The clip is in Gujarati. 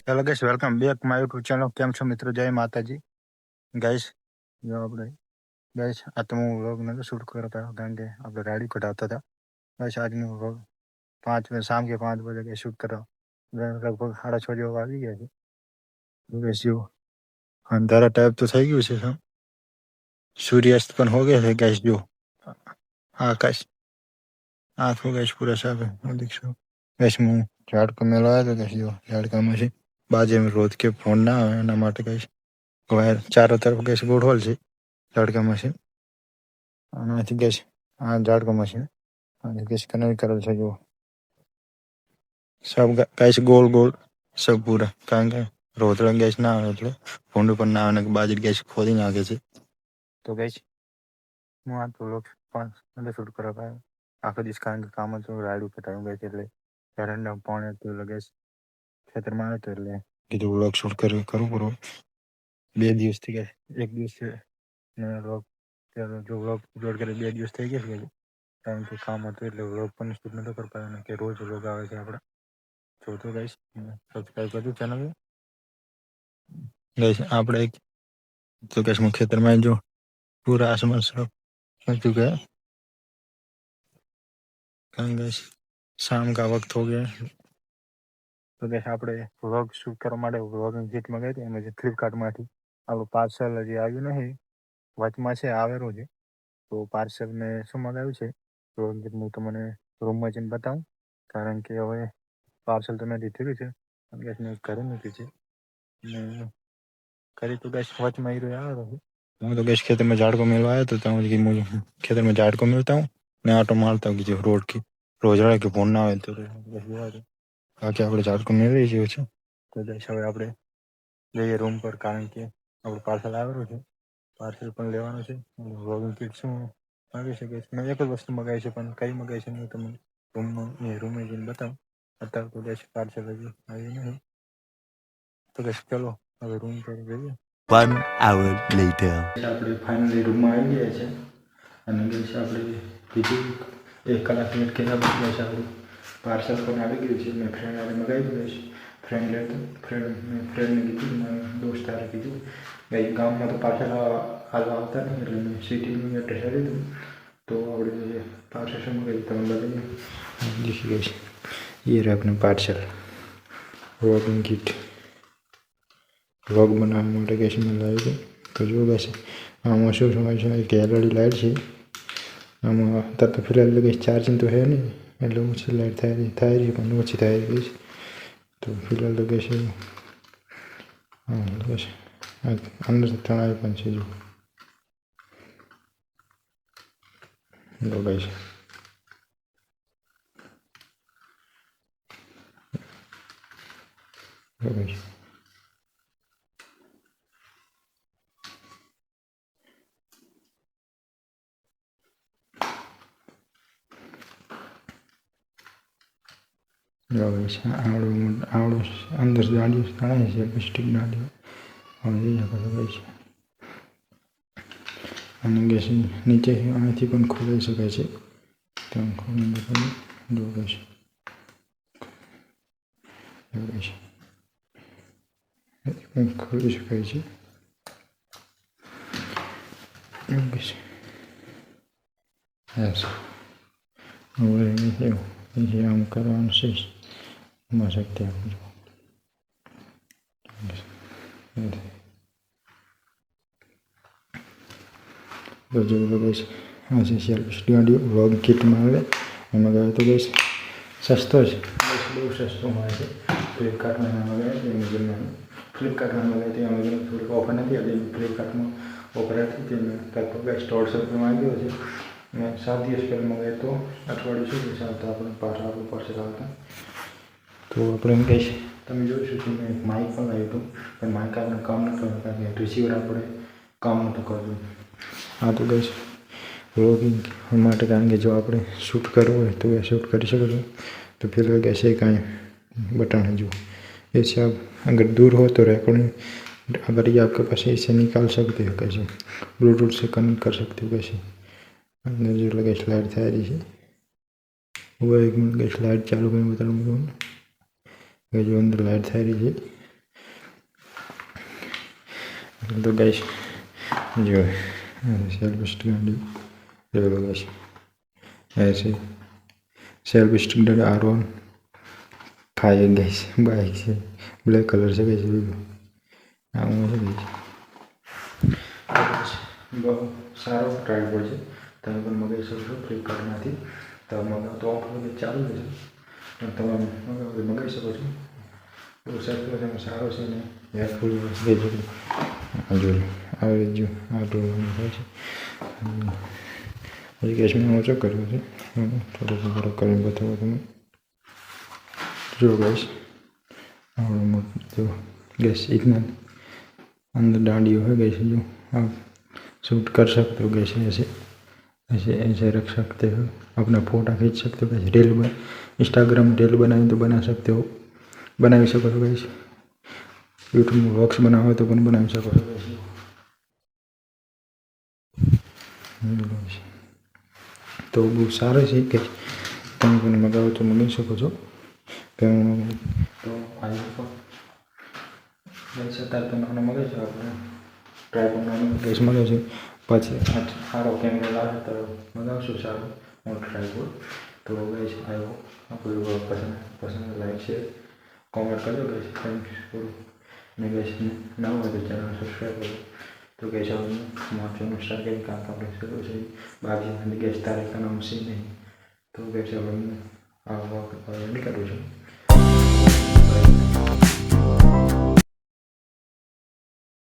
Hello guys, welcome back my YouTube channel. કેમ છો મિત્રો? જય માતાજી. ગાઈસ, જો આપણે ગાઈસ આ તો હું વ્લોગ નતો શૂટ કરતા કારણ કે આપણે ગાડી કઢાવતા હતા. ગાઈસ આજનો વ્લોગ 5 બजे शाम के 5 बजे के शूट करा लगभग 6:30 જેવા વાગી ગયા છે. ગાઈસ જો અંધારા ટાઈપ તો થઈ ગયું છે. સૂર્યાસ્ત પણ હો ગયા છે. ગાઈસ જો આકાશ આ તો ગાઈસ પૂરા સાફ है देखो. गाइस હું ઝાડ को મેળવા तो गाइस जो ઝાડ કામ છે बाजे में रोज के फोन ना આવે એના માટે ગાઈસ વાયર ચારો તરફ ગેસ ગોઠવલ છે ઝાડકા મશીન આનાથી ગેસ આ ઝાડકા મશીન અને ગેસ કનેક્ટ કરેલ છે જો सब गाइस गोल गोल सब पूरा કારણ કે રોતડા ગેસ ના આવે એટલે ફોન ઉપર ના આવે કે બાજરી ગેસ ખોદી નાખે છે. તો ગાઈસ હું આ તો લોક પણ અંદર શૂટ કરવા પાયો આખો દિવસ કારણ કે કામ હતું રાડું કટાયું ગઈ એટલે ઘરના પાણી હતું ગેસ ખેતરમાં આવ્યો એટલે કીધું વ્લોગ શૂટ કરવું પૂરો 2 દિવસથી ગાઈસ 1 દિવસ ને વ્લોગ જો વ્લોગ અપલોડ કરે 2 દિવસ થઈ ગયા છે કારણ કે કામ હતું એટલે વ્લોગ પણ શૂટ નતો કરી પાયો કે રોજ વ્લોગ આવે છે આપણા તો ગાઈસ સબસ્ક્રાઇબ કરજો ચેનલ ગાઈસ આપણે तो गाइस मैं खेतर में जो पूरा आसमान साफ हो चुका है कारण गाइस शाम का वक्त हो गया है. तो गाइस આપણે વ્લોગ શૂટ કરવા માટે વ્લોગિંગ કિટ મંગાવી હતી એમાં જે ફ્લિપકાર્ટમાંથી આપણું પાર્સલ હજી આવ્યું નહીં વચમાં છે આવેલું છે તો પાર્સલ મેં શું મંગાવ્યું છે તો હું તમને રૂમમાં જઈને બતાવું કારણ કે હવે પાર્સલ તો મેં દીધેલું છે અને ગેસ મેં ઘરે મૂક્યું છે ને કરી તો गैस वॉच में ही आया था मैं तो गैस खेत में झाड़ को मिलवा आया तो कि मुझे खेत में झाड़ को मिलता हूँ मैं ऑटो मारता हूँ कि जो रोड की रोजड़ा के फोन ना आए तो बाकी આપણે झाड़ को मिल रही છે તો ગેસ હવે આપણે જઈએ રૂમ પર કારણ કે આપણું પાર્સલ આવેલું છે પાર્સલ પણ લેવાનું છે વ્લોગિંગ કિટ શું માગી શકે મેં એક જ વસ્તુ મગાવી છે પણ કઈ મગાવી છે હું તમને રૂમે જઈને બતાવું અત્યારે તો ગેસ પાર્સલ હજી આવી નહીં તો ગેસ ચલો હવે રૂમ પર જઈએ. 1 hour later. આપણે ફાઇનલી રૂમમાં આવી ગયા છે અને ગેસ આપણે કીધું 1 કલાક વેટ કર્યા પછી ગેસ આપણું પાર્સલ પણ આવી ગયું છે મેં ફ્રેન્ડ વાળે મગાવી દીધું છે ફ્રેન્ડને કીધું મારા દોસ્તારે કીધું ગઈ ગામમાં તો પાર્સલ હાલ આવતા નહીં એટલે મેં સિટીનું એડ્રેસ આપી દીધું તો આપણે પાર્સલ શું મગાવ્યું તમે બતાવીએ દીખી ગઈ છે ये रहा अपने पार्सल व्लॉगिंग किट व्लॉग बनाने માટે ગેસ મેં લાવી છે તો જો ગેસ આમાં શું સમય છે કે એલઈડી લાઇટ છે આમાં અત્યારે તો ફિલહાલ ગેસ ચાર્જિંગ તો હે નહીં એટલે ઓછી લાઇટ થાય રહી પણ ઓછી થાય રહી ગઈ તો ફિલહાલ તો ગેસ હા ગેસ અંદર તણાઈ પણ છે જો ગેસ ગેસ આવડું અંદર ગાડીઓ તણાય છે પ્લાસ્ટિક ગાડીઓ હવે એ ગઈ છે અને ગેસ નીચે અહીંથી પણ ખોલી શકાય છે તો ખોલી બતાવી જો ગેસ ખોલી શકાય છે ગેસ હવે આમ કરવાનું છે એમાં શક્તિ આપજો તો જો ગેસ આ છે સેલ્ફ સ્ટુડિયો વ્લોગ કિટમાં આવે એમાં ગયો તો ગેસ સસ્તો છે બહુ સસ્તો મળે છે ફ્લિપકાર્ટમાં મંગાવ્યો છે એમેઝોનમાં ફ્લિપકાર્ટમાં મંગાવ્યો તો એમેઝોન થોડીક ઓફર નથી એટલે ફ્લિપકાર્ટમાં ઓફર હતી તે મેં લગભગ ગેસ 150 રૂપિયામાં આવ્યો છે મેં 7 દિવસ પહેલાં મંગાવ્યો તો અઠવાડિયું સુધી ચાલતા આપણે પાછા આપણું પાર્સલ આવતા તો આપણે ગેસ તમે જોઈશું કે મેં માઇક પણ લાવ્યું હતું પણ માઇક આપણે કામ ન કરતું કારણ કે રિસીવર આપણે કામ નહોતું કરવું હા તો ગેસ વ્લોગિંગ માટે કારણ કે જો આપણે શૂટ કરવું હોય તો શૂટ કરી શકો છો तो फिर ऐसे काएँ बटन है जो ऐसे आप अगर दूर हो तो रिकॉर्डिंग अगर ये आपके पास ऐसे निकाल सकते हो कैसे ब्लूटूथ से कनेक्ट कर सकते हो कैसे अंदर जो लगे स्लाइड था रही वो 1 मिनट की स्लाइड चालू करके बता दूँगा जो अंदर लाइट था रही है તો ગાઈસ જો સેલ્ફ સ્ટાન્ડ જો ગાઈસ ऐसे self standard R1 5 guys bike છે બ્લેક કલર છે ગાઈસ આવું છે ગાઈસ બહુ સારો ટ્રાયપોડ છે તમે પણ મગાવી શકશો ફ્લિપકાર્ટમાંથી તો મગાવો તો ઓફર ચાલુ છે તમે મગાવી શકો છો બહુ સારો છે ને હેલ્પફુલ દેજો જો આવી જો આ તો છે હજી ગેસ મેં ઓછો કર્યો છે થોડું થોડું કરીને બતાવો તમે જો ગેસ आवड़ो मोटो जो गैस इतना अंदर डांडियों है गैस जो आप शूट कर सकते हो गैस ऐसे ऐसे ऐसे रख सकते हो अपना फोटो खींच सकते हो गैस रील बन इंस्टाग्राम रील बनाए तो बना सकते हो बना भी सको गैस यूट्यूब में व्लॉग्स बनाओ तो बना सको गैस तो बहुत सारे है कि તમે પણ મગાવો તો મંગાવી શકો છો તો આવી ગેસ અત્યારે તો નાનો મગાવી છે આપણે ટ્રાયપોડ નાનો ગેસ મગાવ્યો છે પછી સારો કેમેરા લાવે તો મગાવશું સારો મોટો ટ્રાયપોડ તો ગેસ આવ્યો આપણું પસંદ લાઈક છે કોમેન્ટ કરજો ગેસ થેન્ક્સ ફોર ને ગેસ ના હોય તો ચેનલ સબસ્ક્રાઈબ કરો तो गैस माफिया में स्टार्ट करें काम काम शुरू से बाकी मैंने गैस तारीख का नाम से नहीं तो गैस अब नहीं करूँ